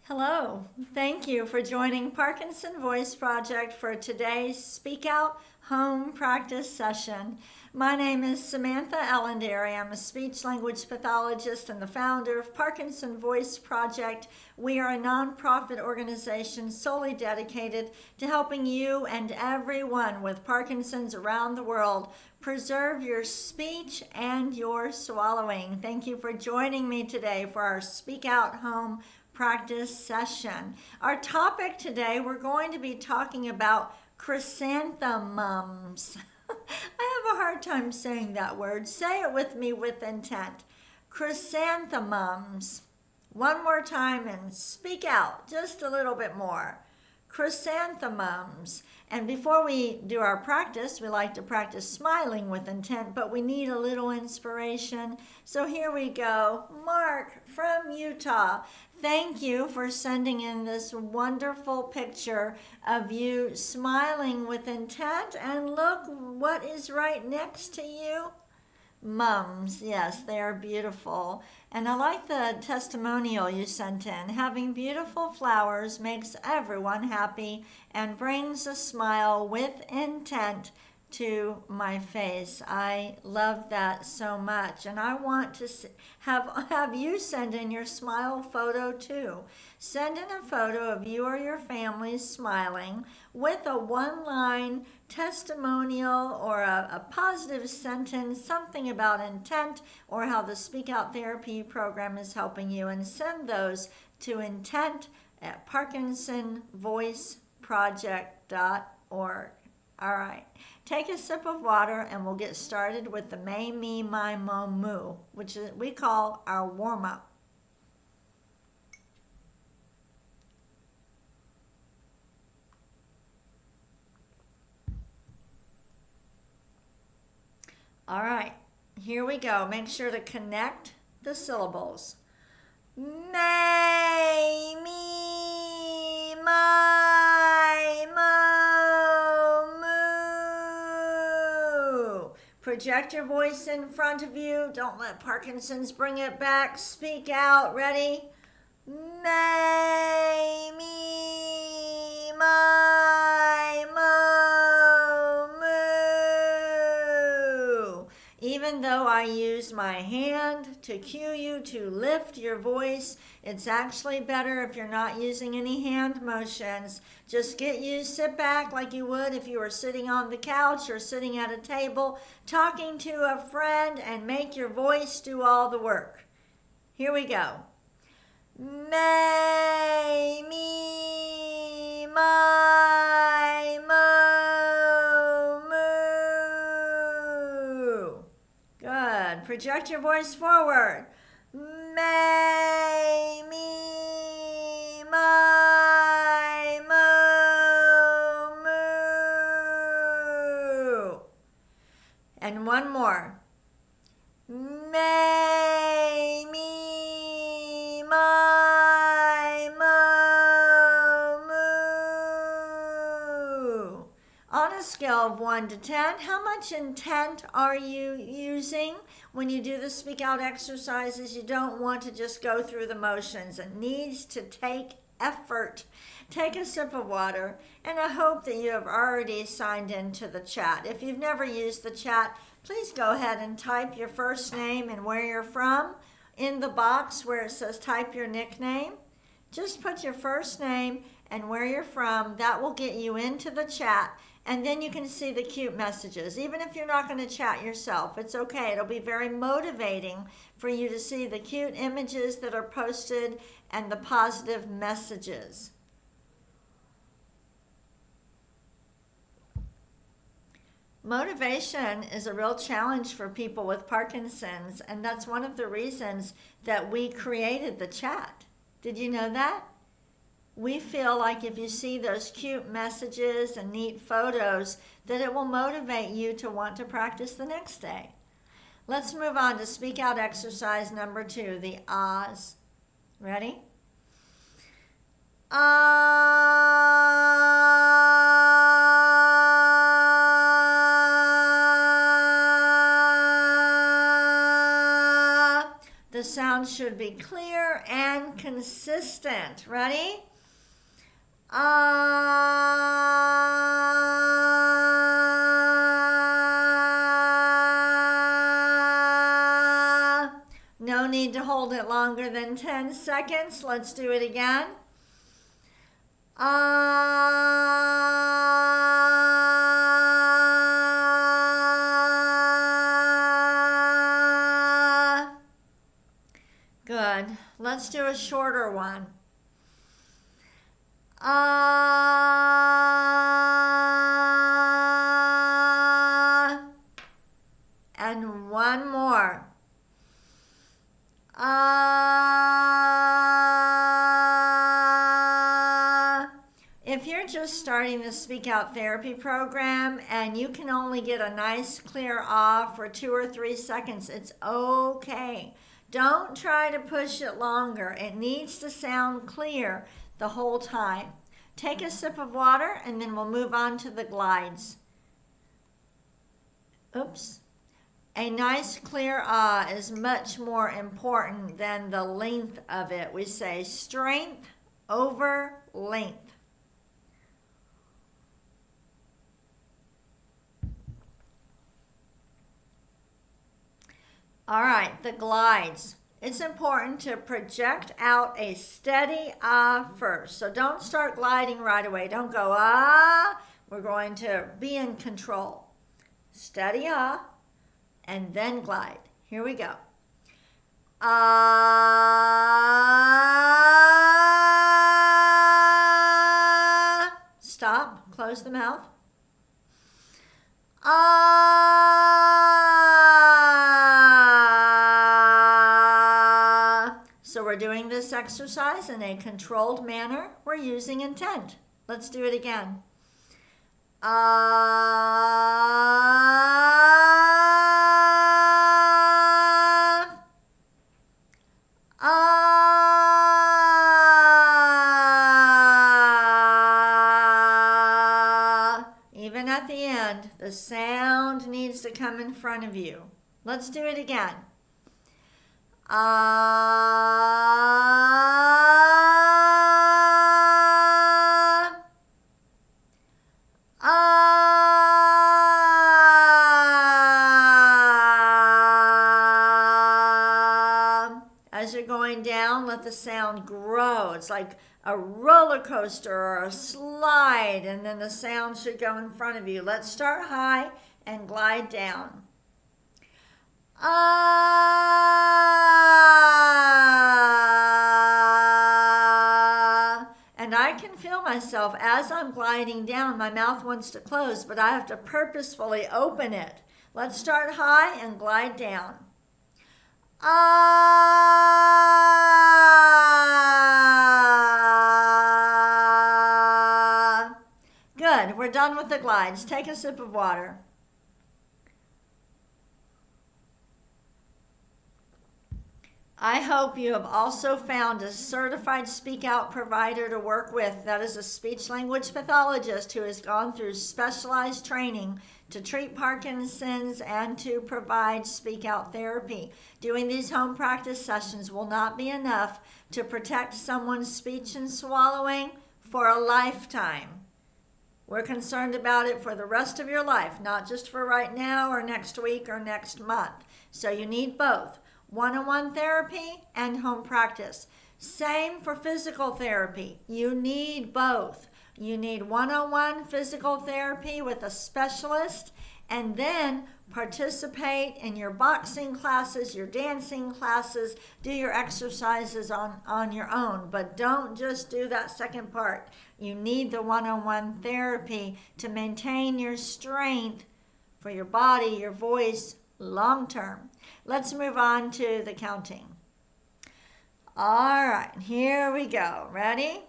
Hello, thank you for joining Parkinson Voice Project for today's Speak Out Home Practice session. My name is Samantha Ellendary. I'm a speech language pathologist and the founder of Parkinson Voice Project. We are a nonprofit organization solely dedicated to helping you and everyone with Parkinson's around the world preserve your speech and your swallowing. Thank you for joining me today for our Speak Out Home practice session. Our topic today, we're going to be talking about chrysanthemums. I have a hard time saying that word. Say it with me with intent. Chrysanthemums. One more time and speak out just a little bit more. Chrysanthemums. And before we do our practice, we like to practice smiling with intent, but we need a little inspiration. So here we go. Mark from Utah. Thank you for sending in this wonderful picture of you smiling with intent. And look what is right next to you. Mums, yes, they are beautiful. And I like the testimonial you sent in. Having beautiful flowers makes everyone happy and brings a smile with intent to my face. I love that so much, and I want to have you send in your smile photo too. Send in a photo of you or your family smiling with a one-line testimonial or a positive sentence, something about intent or how the Speak Out Therapy program is helping you, and send those to intent@parkinsonvoiceproject.org. All right, take a sip of water and we'll get started with the may, me, my, mo, moo, which we call our warm-up. All right, here we go. Make sure to connect the syllables. May, me, my, mo, moo. Project your voice in front of you. Don't let Parkinson's bring it back. Speak out. Ready? May, me, my, mo, moo. Even though I use my hand to cue you to lift your voice, it's actually better if you're not using any hand motions. Just sit back like you would if you were sitting on the couch or sitting at a table, talking to a friend, and make your voice do all the work. Here we go. May, me, my, mo, moo. Good. Project your voice forward. May, me, my, mo, moo. And one more. May, me, my, mo, moo. On a scale of 1 to 10, how much intent are you using when you do the speak out exercises? You don't want to just go through the motions. It needs to take effort. Take a sip of water, and I hope that you have already signed into the chat. If you've never used the chat, please go ahead and type your first name and where you're from in the box where it says type your nickname. Just put your first name and where you're from. That will get you into the chat, and then you can see the cute messages. Even if you're not going to chat yourself, it's okay. It'll be very motivating for you to see the cute images that are posted and the positive messages. Motivation is a real challenge for people with Parkinson's, and that's one of the reasons that we created the chat. Did you know that? We feel like if you see those cute messages and neat photos, that it will motivate you to want to practice the next day. Let's move on to speak out exercise number 2, the ahs. Ready? Ah. The sound should be clear and consistent. Ready? No need to hold it longer than 10 seconds. Let's do it again. Good. Let's do a shorter one. And one more. If you're just starting the Speak Out Therapy program and you can only get a nice clear ah for 2 or 3 seconds, it's okay. Don't try to push it longer. It needs to sound clear the whole time. Take a sip of water and then we'll move on to the glides. Oops. A nice clear ah is much more important than the length of it. We say strength over length. All right, the glides. It's important to project out a steady ah first. So don't start gliding right away. Don't go ah. We're going to be in control. Steady ah, and then glide. Here we go. Ah. Stop. Close the mouth. Ah. So we're doing this exercise in a controlled manner. We're using intent. Let's do it again. Ah. Ah. Even at the end, the sound needs to come in front of you. Let's do it again. Ah. Ah. As you're going down, let the sound grow. It's like a roller coaster or a slide, and then the sound should go in front of you. Let's start high and glide down. Ah. And I can feel myself as I'm gliding down. My mouth wants to close, but I have to purposefully open it. Let's start high and glide down. Ah. Good. We're done with the glides. Take a sip of water. I hope you have also found a certified Speak Out provider to work with. That is a speech-language pathologist who has gone through specialized training to treat Parkinson's and to provide Speak Out therapy. Doing these home practice sessions will not be enough to protect someone's speech and swallowing for a lifetime. We're concerned about it for the rest of your life, not just for right now or next week or next month. So you need both. One-on-one therapy and home practice. Same for physical therapy. You need both. You need one-on-one physical therapy with a specialist, and then participate in your boxing classes, your dancing classes, do your exercises on your own. But don't just do that second part. You need the one-on-one therapy to maintain your strength for your body, your voice, long term. Let's move on to the counting. All right, here we go. Ready?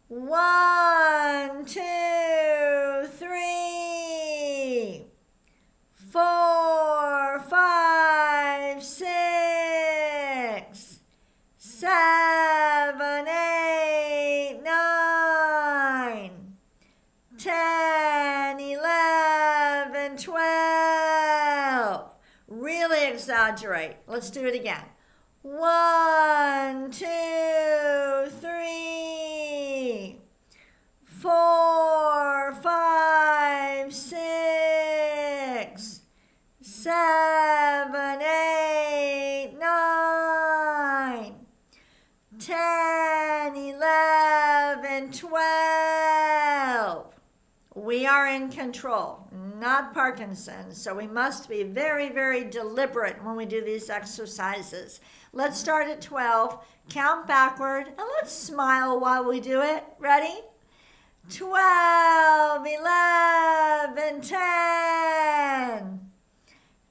1, 2, 3, 4, 5, 6, 7, 8, 9, 10, 11, 12. Really exaggerate. Let's do it again. 1, 2, 3, 4, 5, 6, 7, 8, 9, 10, 11, 12. We are in control, not Parkinson's. So we must be very, very deliberate when we do these exercises. Let's start at 12, count backward, and let's smile while we do it. Ready? 12, 11, 10,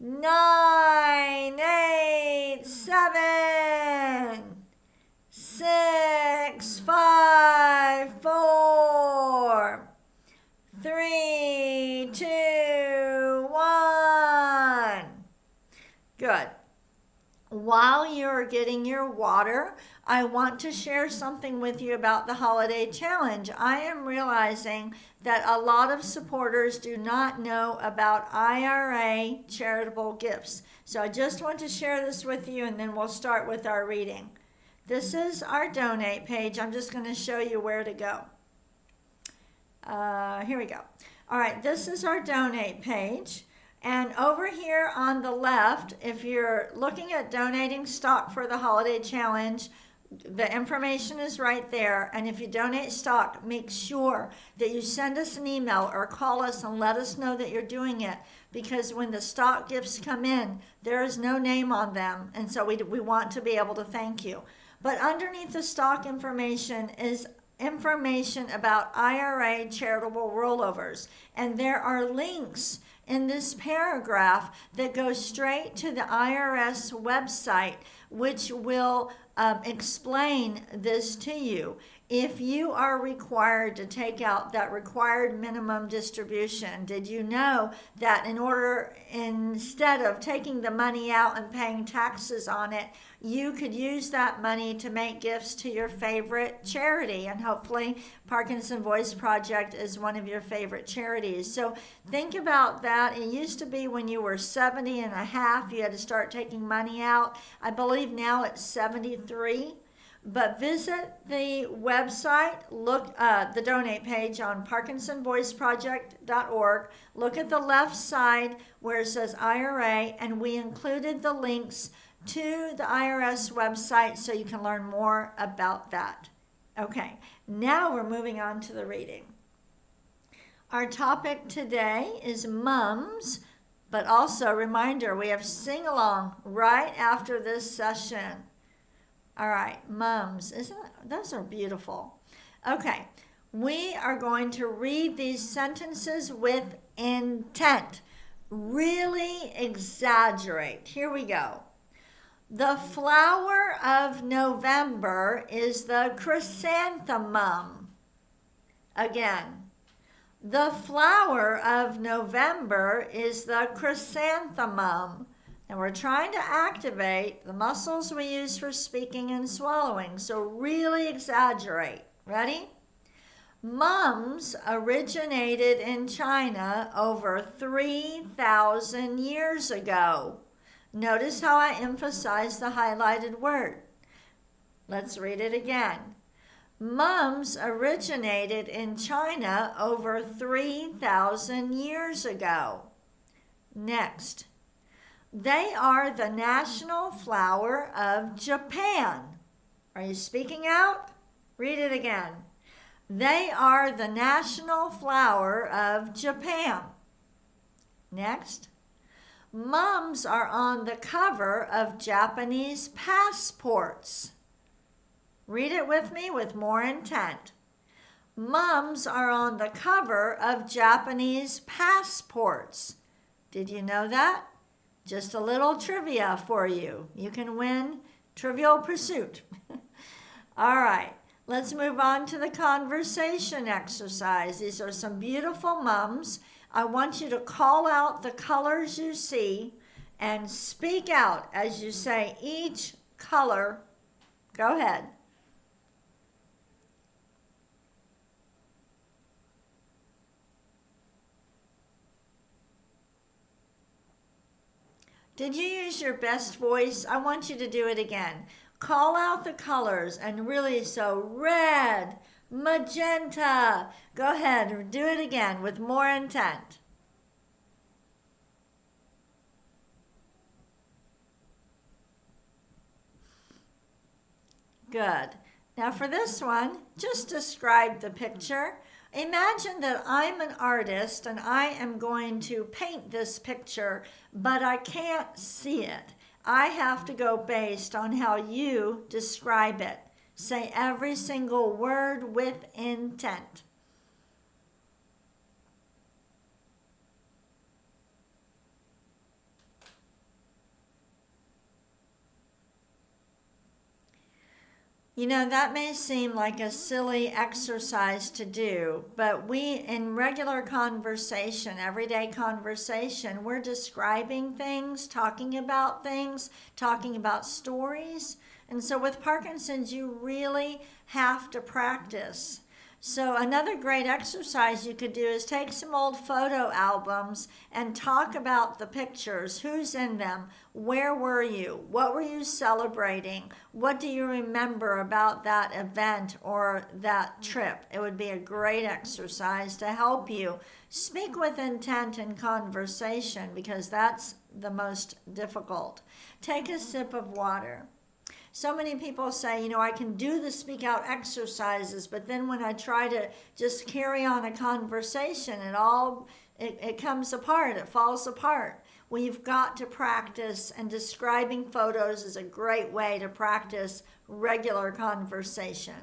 9, 8, 7, 6, 5, 4, 3, 2, 1. Good. While you're getting your water, I want to share something with you about the holiday challenge. I am realizing that a lot of supporters do not know about IRA charitable gifts. So I just want to share this with you, and then we'll start with our reading. This is our donate page. I'm just going to show you where to go. Here we go. All right, this is our donate page. And over here on the left, if you're looking at donating stock for the holiday challenge, the information is right there. And if you donate stock, make sure that you send us an email or call us and let us know that you're doing it. Because when the stock gifts come in, there is no name on them. And so we want to be able to thank you. But underneath the stock information is information about IRA charitable rollovers. And there are links in this paragraph that go straight to the IRS website, which will explain this to you. If you are required to take out that required minimum distribution, did you know that instead of taking the money out and paying taxes on it, you could use that money to make gifts to your favorite charity? And hopefully Parkinson Voice Project is one of your favorite charities. So think about that. It used to be when you were 70 and a half, you had to start taking money out. I believe now it's 73. But visit the website, look the donate page on parkinsonvoiceproject.org. Look at the left side where it says IRA, and we included the links to the IRS website so you can learn more about that. Okay, now we're moving on to the reading. Our topic today is mums, but also reminder, we have sing-along right after this session. All right, mums, those are beautiful. Okay, we are going to read these sentences with intent. Really exaggerate. Here we go. The flower of November is the chrysanthemum. Again, the flower of November is the chrysanthemum. And we're trying to activate the muscles we use for speaking and swallowing. So really exaggerate. Ready? Mums originated in China over 3,000 years ago. Notice how I emphasize the highlighted word. Let's read it again. Mums originated in China over 3,000 years ago. Next. They are the national flower of Japan. Are you speaking out? Read it again. They are the national flower of Japan. Next. Mums are on the cover of Japanese passports. Read it with me with more intent. Mums are on the cover of Japanese passports. Did you know that? Just a little trivia for you. You can win Trivial Pursuit. All right, let's move on to the conversation exercise. These are some beautiful mums. I want you to call out the colors you see and speak out as you say each color. Go ahead. Did you use your best voice? I want you to do it again. Call out the colors and really so red, magenta. Go ahead, do it again with more intent. Good. Now for this one, just describe the picture. Imagine that I'm an artist and I am going to paint this picture, but I can't see it. I have to go based on how you describe it. Say every single word with intent. You know, that may seem like a silly exercise to do, but in regular conversation, everyday conversation, we're describing things, talking about stories. And so with Parkinson's, you really have to practice. So another great exercise you could do is take some old photo albums and talk about the pictures. Who's in them? Where were you? What were you celebrating? What do you remember about that event or that trip? It would be a great exercise to help you speak with intent in conversation, because that's the most difficult. Take a sip of water. So many people say, I can do the speak out exercises, but then when I try to just carry on a conversation, it comes apart, it falls apart. Well, you've got to practice, and describing photos is a great way to practice regular conversation.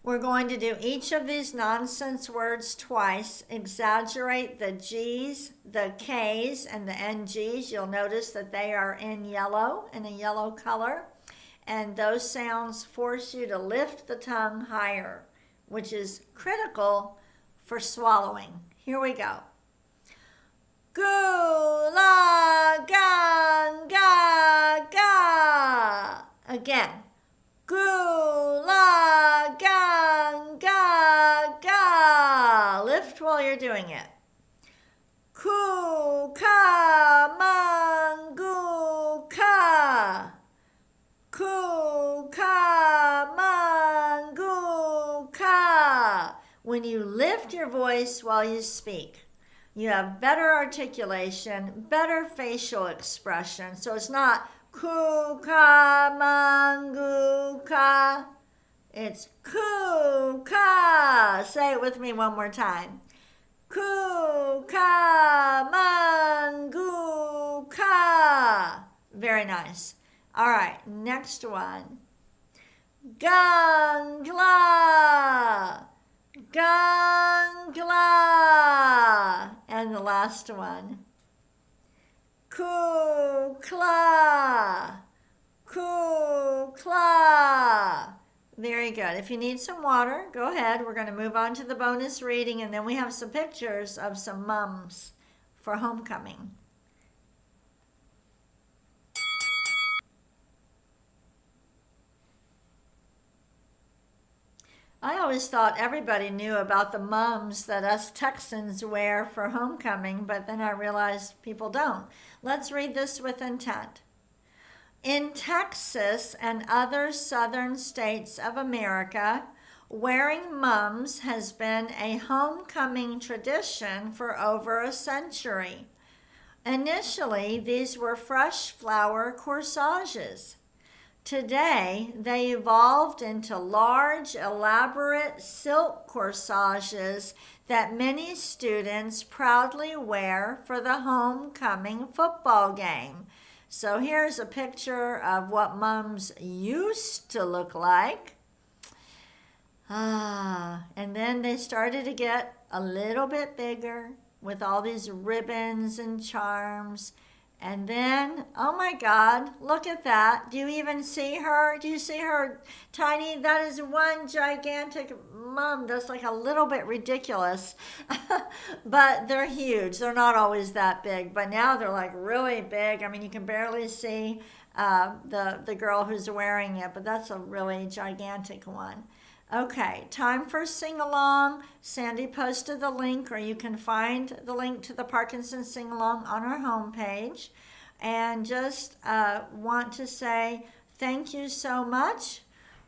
We're going to do each of these nonsense words twice. Exaggerate the G's, the K's, and the NG's. You'll notice that they are in a yellow color. And those sounds force you to lift the tongue higher, which is critical for swallowing. Here we go. Gu, la, gan, ga, ga. Again. Gu, la, gan, ga, ga. Lift while you're doing it. Ku, ka, man, gu, ka. Ku, ka, man, gu, ka. When you lift your voice while you speak, you have better articulation, better facial expression. So it's not ku, ka, man, gu, ka. It's ku, ka. Say it with me one more time. Ku, ka, man, gu, ka. Very nice. All right, next one. Gangla. Gangla. And the last one. Kukla. Kukla. Very good. If you need some water, go ahead. We're going to move on to the bonus reading, and then we have some pictures of some mums for homecoming. I always thought everybody knew about the mums that us Texans wear for homecoming, but then I realized people don't. Let's read this with intent. In Texas and other southern states of America, wearing mums has been a homecoming tradition for over a century. Initially, these were fresh flower corsages. Today, they evolved into large, elaborate silk corsages that many students proudly wear for the homecoming football game. So here's a picture of what mums used to look like. And then they started to get a little bit bigger with all these ribbons and charms. And then, oh my God, look at that. Do you even see her? Do you see her tiny? That is one gigantic mum. That's like a little bit ridiculous. But they're huge. They're not always that big. But now they're like really big. I mean, you can barely see the girl who's wearing it. But that's a really gigantic one. Okay, time for sing-along. Sandy posted the link, or you can find the link to the Parkinson sing-along on our homepage. And just want to say thank you so much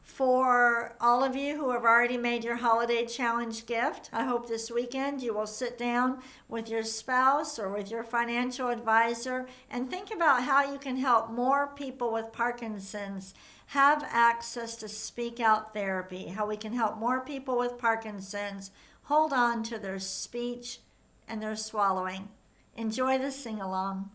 for all of you who have already made your holiday challenge gift. I hope this weekend you will sit down with your spouse or with your financial advisor and think about how you can help more people with Parkinson's have access to speak out therapy, how we can help more people with Parkinson's hold on to their speech and their swallowing. Enjoy the sing along.